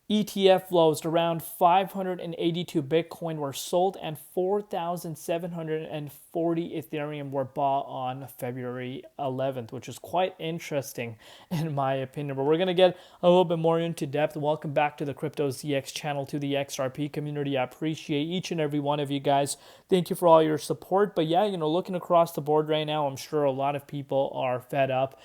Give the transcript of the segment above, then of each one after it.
ETF flows around 582 Bitcoin were sold and 4,740 Ethereum were bought on February 11th, which is quite interesting in my opinion. But we're going to get a little bit more into depth. Welcome back to the Crypto ZX channel, to the XRP community. I appreciate each and every one of you guys. Thank you for all your support. But yeah, looking across the board right now, I'm sure a lot of people are fed up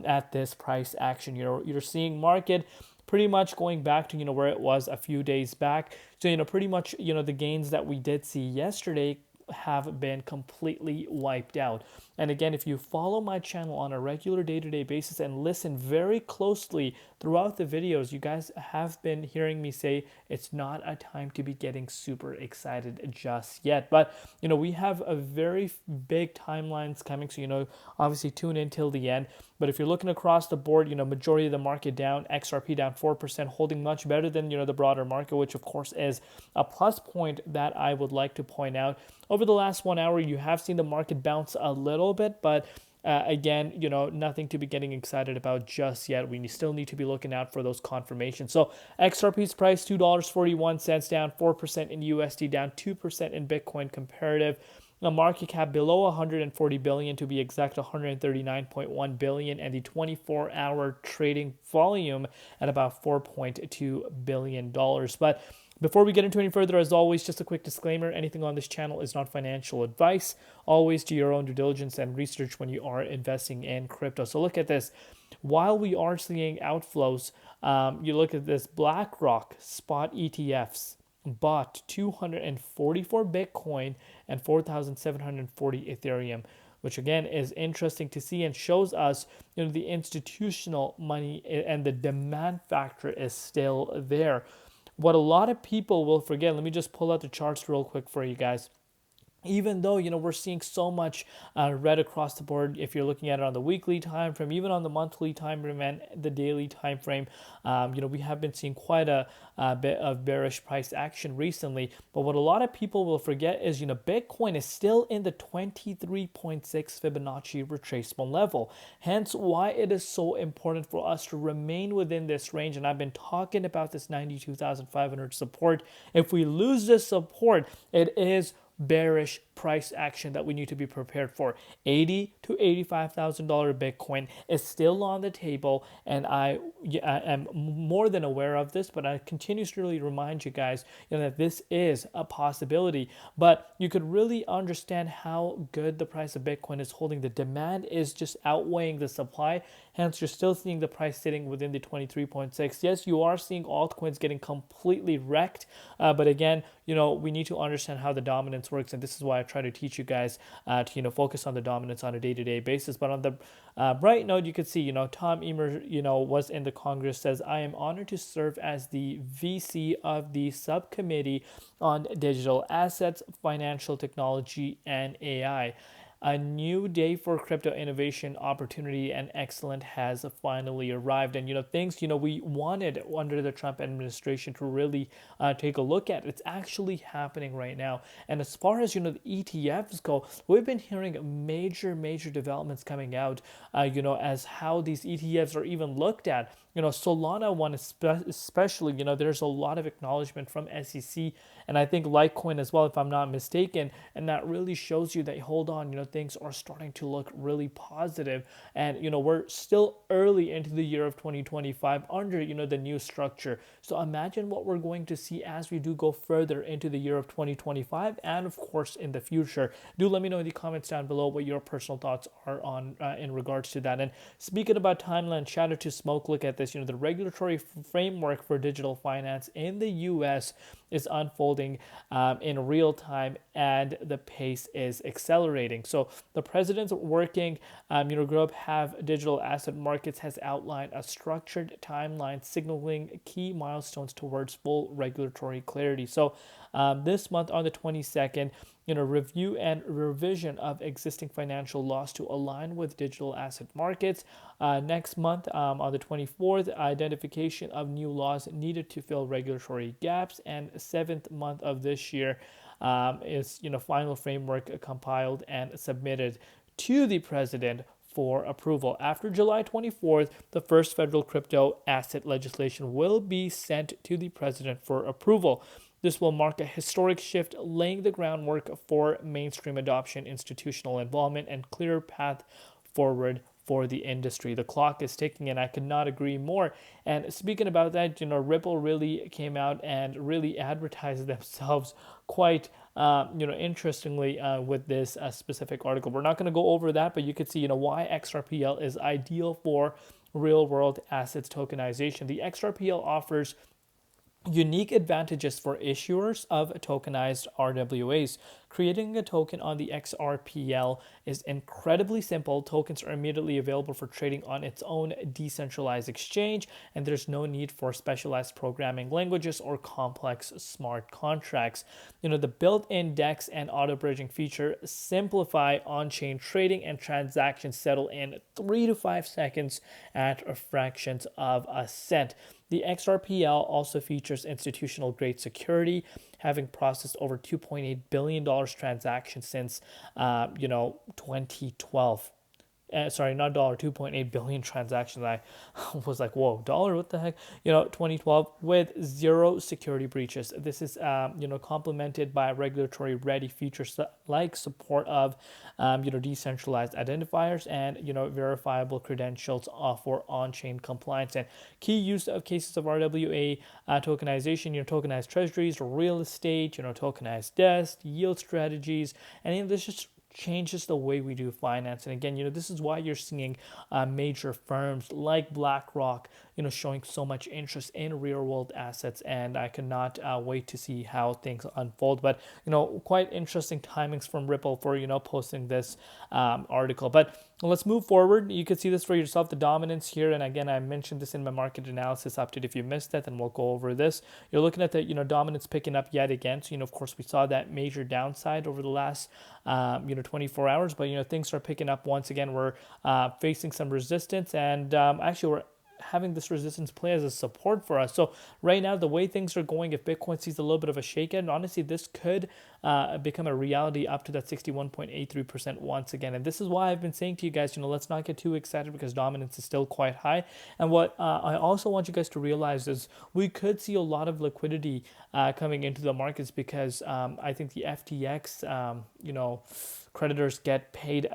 at this price action. You're seeing market pretty much going back to where it was a few days back. So pretty much the gains that we did see yesterday have been completely wiped out. And again, if you follow my channel on a regular day-to-day basis and listen very closely throughout the videos, you guys have been hearing me say it's not a time to be getting super excited just yet. But we have a very big timelines coming, so obviously tune in till the end. But if you're looking across the board, majority of the market down, XRP down 4%, holding much better than the broader market, which of course is a plus point that I would like to point out. Over the last 1 hour, you have seen the market bounce a little bit, but again, nothing to be getting excited about just yet. We still need to be looking out for those confirmations. So XRP's price, $2.41, down 4% in USD, down 2% in Bitcoin comparative. The market cap below 140 billion, to be exact, 139.1 billion, and the 24-hour trading volume at about $4.2 billion. But before we get into any further, as always, just a quick disclaimer: anything on this channel is not financial advice. Always do your own due diligence and research when you are investing in crypto. So look at this. While we are seeing outflows, you look at this: BlackRock spot ETFs bought 244 Bitcoin and 4,740 Ethereum, which again is interesting to see and shows us the institutional money and the demand factor is still there. What a lot of people will forget, let me just pull out the charts real quick for you guys. Even though we're seeing so much red across the board, if you're looking at it on the weekly time frame, even on the monthly time frame and the daily time frame, we have been seeing quite a bit of bearish price action recently. But what a lot of people will forget is Bitcoin is still in the 23.6 Fibonacci retracement level. Hence why it is so important for us to remain within this range. And I've been talking about this 92,500 support. If we lose this support, it is bearish price action that we need to be prepared for. $80,000 to $85,000 Bitcoin is still on the table, and I am more than aware of this, but I continuously remind you guys that this is a possibility. But you could really understand how good the price of Bitcoin is holding. The demand is just outweighing the supply. Hence, you're still seeing the price sitting within the 23.6. Yes, you are seeing altcoins getting completely wrecked, but again, we need to understand how the dominance works, and this is why I try to teach you guys to focus on the dominance on a day-to-day basis. But on the bright note, you could see Tom Emer was in the Congress, says, "I am honored to serve as the VC of the subcommittee on digital assets, financial technology, and AI. A new day for crypto innovation, opportunity, and excellence has finally arrived." And things we wanted under the Trump administration to really take a look at. It's actually happening right now. And as far as the ETFs go, we've been hearing major developments coming out. As how these ETFs are even looked at. Solana one especially. There's a lot of acknowledgement from SEC, and I think Litecoin as well, if I'm not mistaken. And that really shows you that, hold on, things are starting to look really positive. And we're still early into the year of 2025 under the new structure. So imagine what we're going to see as we do go further into the year of 2025, and of course in the future. Do let me know in the comments down below what your personal thoughts are on in regards to that. And speaking about timeline, shout out to Smoke. Look at this. The regulatory framework for digital finance in the U.S. is unfolding in real time, and the pace is accelerating. So the president's working group, Have Digital Asset Markets, has outlined a structured timeline signaling key milestones towards full regulatory clarity. So this month on the 22nd, review and revision of existing financial laws to align with digital asset markets. Next month, on the 24th, identification of new laws needed to fill regulatory gaps. And 7th month of this year is final framework compiled and submitted to the president for approval. After July 24th, the first federal crypto asset legislation will be sent to the president for approval. This will mark a historic shift, laying the groundwork for mainstream adoption, institutional involvement, and clear path forward for the industry. The clock is ticking, and I could not agree more. And speaking about that, Ripple really came out and really advertised themselves quite, interestingly with this specific article. We're not going to go over that, but you could see, why XRPL is ideal for real-world assets tokenization. The XRPL offers unique advantages for issuers of tokenized RWAs. Creating a token on the XRPL is incredibly simple. Tokens are immediately available for trading on its own decentralized exchange, and there's no need for specialized programming languages or complex smart contracts. The built-in DEX and auto-bridging feature simplify on-chain trading, and transactions settle in 3 to 5 seconds at fractions of a cent. The XRPL also features institutional-grade security, having processed over $2.8 billion transactions since, 2012. Sorry, not dollar, 2.8 billion transactions. I was like, whoa, dollar, what the heck? 2012 with zero security breaches. This is, complemented by regulatory ready features like support of, decentralized identifiers and, verifiable credentials for on-chain compliance. And key use of cases of RWA tokenization, tokenized treasuries, real estate, tokenized debt, yield strategies, and this just changes the way we do finance. And again, this is why you're seeing major firms like BlackRock, showing so much interest in real world assets. And I cannot wait to see how things unfold. But, quite interesting timings from Ripple for, posting this article. But let's move forward. You can see this for yourself, the dominance here. And again, I mentioned this in my market analysis update. If you missed that, then we'll go over this. You're looking at the, dominance picking up yet again. So, of course, we saw that major downside over the last, 24 hours. But, things are picking up once again. We're facing some resistance, and actually we're having this resistance play as a support for us. So right now, the way things are going, if Bitcoin sees a little bit of a shakeout, and honestly, this could become a reality up to that 61.83% once again. And this is why I've been saying to you guys, let's not get too excited because dominance is still quite high. And what I also want you guys to realize is we could see a lot of liquidity coming into the markets because I think the FTX, creditors get paid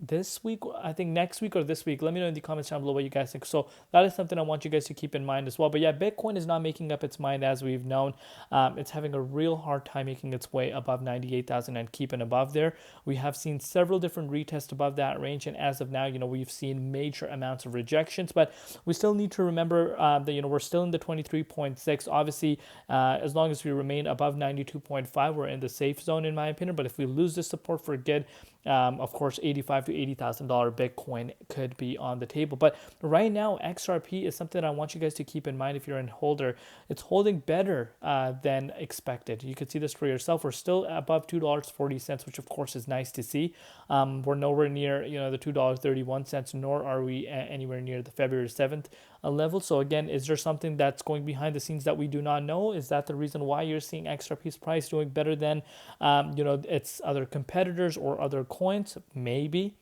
this week, I think next week or this week. Let me know in the comments down below what you guys think. So that is something I want you guys to keep in mind as well. But yeah, Bitcoin is not making up its mind as we've known. It's having a real hard time making its way above 98,000 and keeping above there. We have seen several different retests above that range, and as of now, we've seen major amounts of rejections. But we still need to remember that we're still in the 23.6. Obviously, as long as we remain above 92.5, we're in the safe zone in my opinion. But if we lose this support for good, of course, $85,000 to $80,000 Bitcoin could be on the table. But right now, XRP is something I want you guys to keep in mind if you're a holder. It's holding better than expected. You can see this for yourself. We're still above $2.40, which of course is nice to see. We're nowhere near the $2.31, nor are we anywhere near the February 7th level. So again, is there something that's going behind the scenes that we do not know? Is that the reason why you're seeing XRP's price doing better than its other competitors or other coins? Maybe.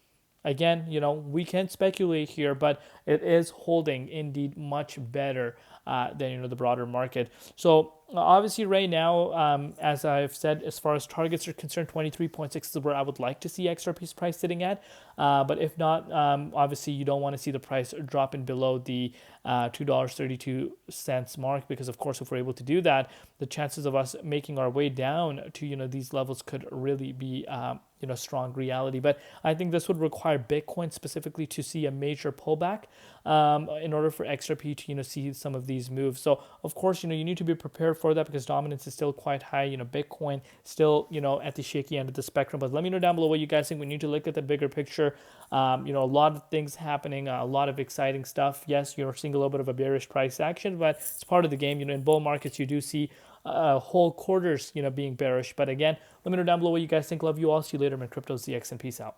Again, we can speculate here, but it is holding indeed much better than the broader market. So obviously right now, as I've said, as far as targets are concerned, 23.6 is where I would like to see XRP's price sitting at. But if not, obviously you don't want to see the price dropping below the $2.32 mark, because of course if we're able to do that, the chances of us making our way down to these levels could really be strong reality. But I think this would require Bitcoin specifically to see a major pullback in order for XRP to see some of these moves. So of course you need to be prepared for that because dominance is still quite high. Bitcoin still at the shaky end of the spectrum. But let me know down below what you guys think. We need to look at the bigger picture. A lot of things happening, a lot of exciting stuff. Yes, you're seeing a little bit of a bearish price action, but it's part of the game. In bull markets you do see whole quarters being bearish. But again, let me know down below what you guys think. Love you all. See you later, man. Crypto ZX, and peace out.